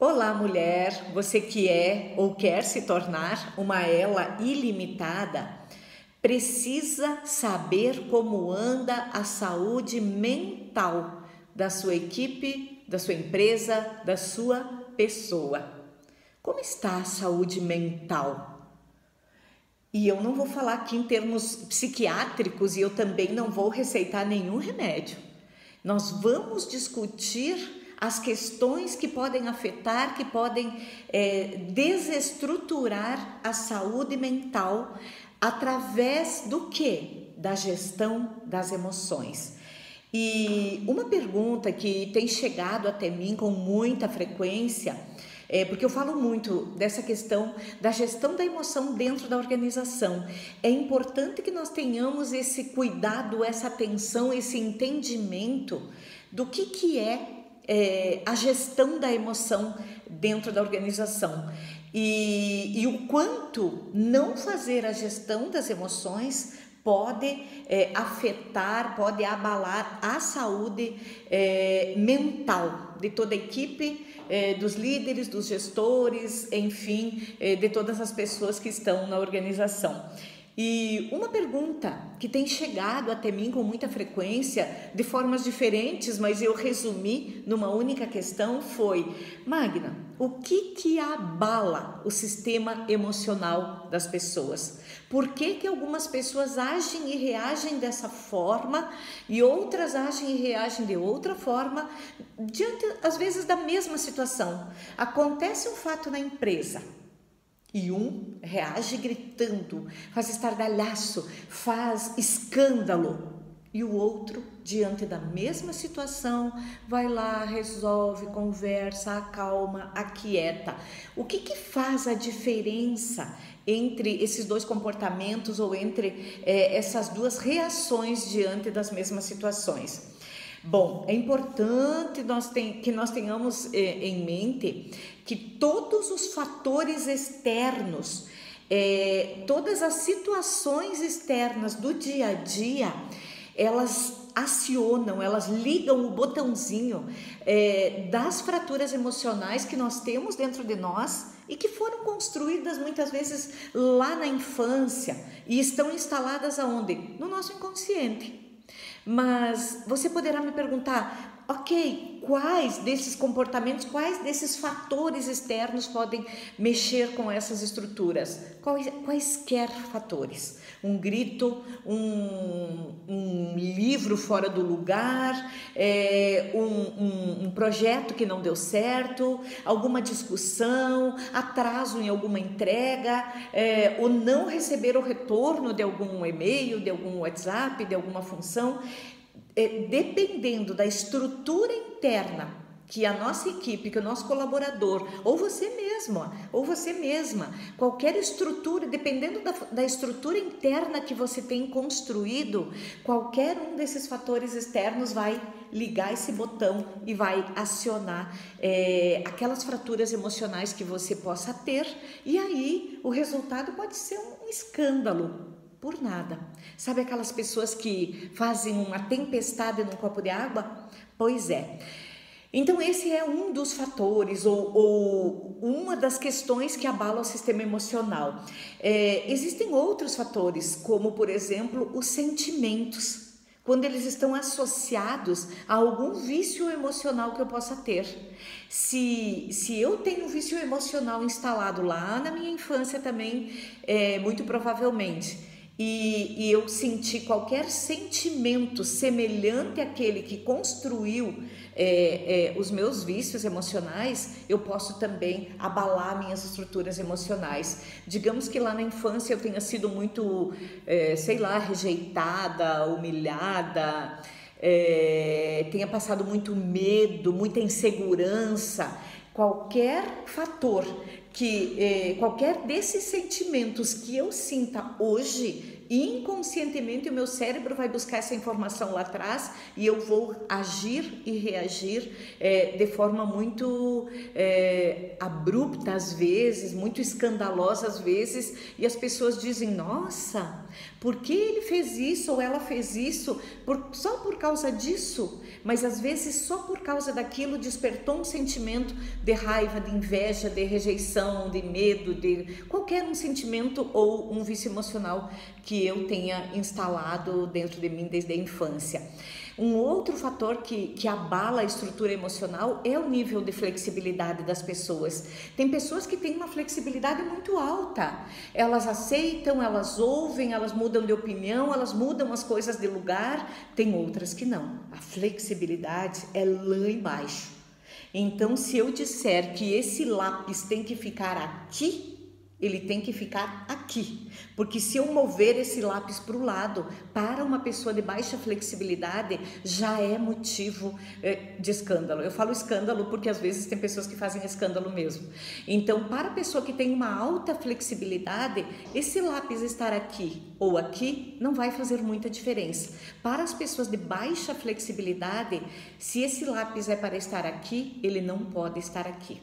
Olá, mulher, você que é ou quer se tornar uma ela ilimitada, precisa saber como anda a saúde mental da sua equipe, da sua empresa, da sua pessoa. Como está a saúde mental? E eu não vou falar aqui em termos psiquiátricos e eu também não vou receitar nenhum remédio. Nós vamos discutir as questões que podem afetar, que podem desestruturar a saúde mental através do quê? Da gestão das emoções. E uma pergunta que tem chegado até mim com muita frequência, porque eu falo muito dessa questão da gestão da emoção dentro da organização. É importante que nós tenhamos esse cuidado, essa atenção, esse entendimento do que é a gestão da emoção dentro da organização e o quanto não fazer a gestão das emoções pode afetar, pode abalar a saúde mental de toda a equipe, dos líderes, dos gestores, enfim, de todas as pessoas que estão na organização. E uma pergunta que tem chegado até mim com muita frequência, de formas diferentes, mas eu resumi numa única questão, foi: Magna, o que abala o sistema emocional das pessoas? Por que algumas pessoas agem e reagem dessa forma e outras agem e reagem de outra forma diante, às vezes, da mesma situação? Acontece um fato na empresa e um reage gritando, faz estardalhaço, faz escândalo. E o outro, diante da mesma situação, vai lá, resolve, conversa, acalma, aquieta. O que faz a diferença entre esses dois comportamentos ou entre essas duas reações diante das mesmas situações? Bom, é importante que nós tenhamos em mente que todos os fatores externos, todas as situações externas do dia a dia, elas acionam, elas ligam o botãozinho das fraturas emocionais que nós temos dentro de nós e que foram construídas muitas vezes lá na infância e estão instaladas aonde? No nosso inconsciente. Mas você poderá me perguntar, ok, quais desses comportamentos, quais desses fatores externos podem mexer com essas estruturas? Quaisquer fatores. Um grito, um livro fora do lugar, um projeto que não deu certo, alguma discussão, atraso em alguma entrega, o não receber o retorno de algum e-mail, de algum WhatsApp, de alguma função. Dependendo da estrutura interna que a nossa equipe, que o nosso colaborador, ou você mesma, qualquer estrutura, dependendo da estrutura interna que você tem construído, qualquer um desses fatores externos vai ligar esse botão e vai acionar aquelas fraturas emocionais que você possa ter, e aí o resultado pode ser um escândalo. Por nada. Sabe aquelas pessoas que fazem uma tempestade num copo de água? Pois é. Então esse é um dos fatores ou uma das questões que abala o sistema emocional. Existem outros fatores, como por exemplo os sentimentos, quando eles estão associados a algum vício emocional que eu possa ter. Se eu tenho um vício emocional instalado lá na minha infância também, muito provavelmente, e eu senti qualquer sentimento semelhante àquele que construiu os meus vícios emocionais, eu posso também abalar minhas estruturas emocionais. Digamos que lá na infância eu tenha sido muito, rejeitada, humilhada, tenha passado muito medo, muita insegurança. Qualquer fator qualquer desses sentimentos que eu sinta hoje, inconscientemente o meu cérebro vai buscar essa informação lá atrás e eu vou agir e reagir de forma muito abrupta às vezes, muito escandalosa às vezes, e as pessoas dizem, nossa, por que ele fez isso ou ela fez isso? Só por causa disso? Mas às vezes só por causa daquilo despertou um sentimento de raiva, de inveja, de rejeição, de medo, de qualquer um sentimento ou um vício emocional que eu tenha instalado dentro de mim desde a infância. Um outro fator que abala a estrutura emocional é o nível de flexibilidade das pessoas. Tem pessoas que têm uma flexibilidade muito alta. Elas aceitam, elas ouvem, elas mudam de opinião, elas mudam as coisas de lugar. Tem outras que não. A flexibilidade é lá embaixo. Então, se eu disser que esse lápis tem que ficar aqui, ele tem que ficar aqui, porque se eu mover esse lápis para o lado, para uma pessoa de baixa flexibilidade, já é motivo de escândalo. Eu falo escândalo porque às vezes tem pessoas que fazem escândalo mesmo. Então, para a pessoa que tem uma alta flexibilidade, esse lápis estar aqui ou aqui não vai fazer muita diferença. Para as pessoas de baixa flexibilidade, se esse lápis é para estar aqui, ele não pode estar aqui.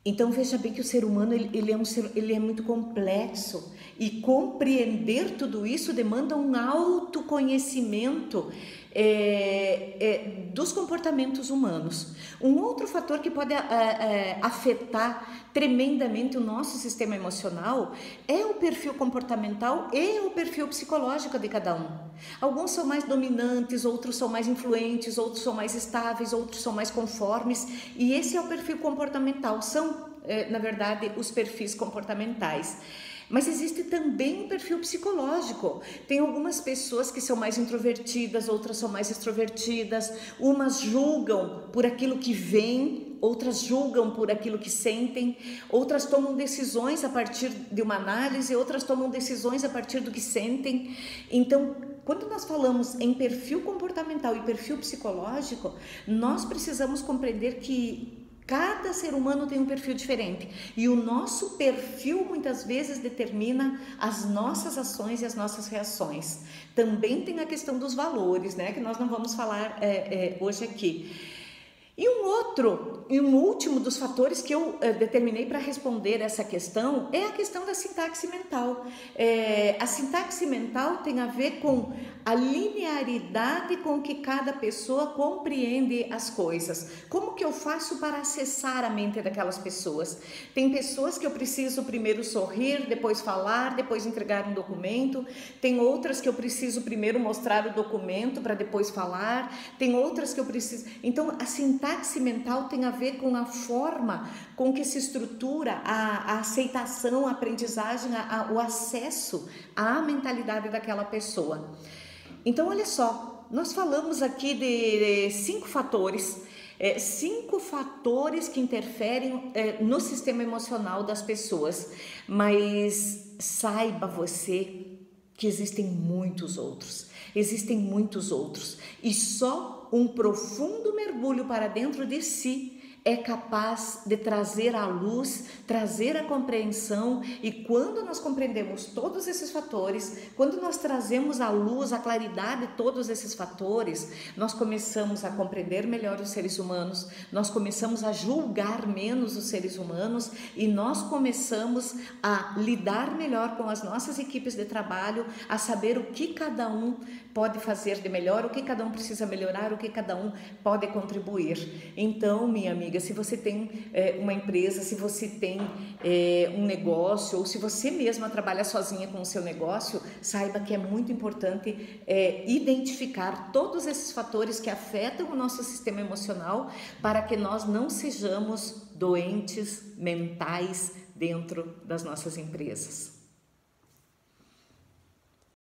Então veja bem que o ser humano ele é muito complexo e compreender tudo isso demanda um autoconhecimento dos comportamentos humanos. Um outro fator que pode afetar tremendamente o nosso sistema emocional é o perfil comportamental e o perfil psicológico de cada um. Alguns são mais dominantes, outros são mais influentes, outros são mais estáveis, outros são mais conformes, e esse é o perfil comportamental, são na verdade os perfis comportamentais. Mas existe também um perfil psicológico. Tem algumas pessoas que são mais introvertidas, outras são mais extrovertidas. Umas julgam por aquilo que veem, outras julgam por aquilo que sentem. Outras tomam decisões a partir de uma análise, outras tomam decisões a partir do que sentem. Então, quando nós falamos em perfil comportamental e perfil psicológico, nós precisamos compreender que cada ser humano tem um perfil diferente e o nosso perfil muitas vezes determina as nossas ações e as nossas reações. Também tem a questão dos valores, né, que nós não vamos falar hoje aqui. E um último dos fatores que eu determinei para responder essa questão é a questão da sintaxe mental. A sintaxe mental tem a ver com a linearidade com que cada pessoa compreende as coisas. Como que eu faço para acessar a mente daquelas pessoas? Tem pessoas que eu preciso primeiro sorrir, depois falar, depois entregar um documento. Tem outras que eu preciso primeiro mostrar o documento para depois falar. Tem outras que eu preciso... Então, a sintaxe mental tem a ver com a forma com que se estrutura a aceitação, a aprendizagem, o acesso à mentalidade daquela pessoa. Então, olha só, nós falamos aqui de 5 fatores, 5 fatores que interferem no sistema emocional das pessoas, mas saiba você que existem muitos outros e só um profundo mergulho para dentro de si é capaz de trazer à luz, trazer a compreensão, e quando nós compreendemos todos esses fatores, quando nós trazemos à luz, à claridade todos esses fatores, nós começamos a compreender melhor os seres humanos, nós começamos a julgar menos os seres humanos e nós começamos a lidar melhor com as nossas equipes de trabalho, a saber o que cada um pode fazer de melhor, o que cada um precisa melhorar, o que cada um pode contribuir. Então, minha amiga, se você tem uma empresa, se você tem um negócio, ou se você mesma trabalha sozinha com o seu negócio, saiba que é muito importante identificar todos esses fatores que afetam o nosso sistema emocional para que nós não sejamos doentes mentais dentro das nossas empresas.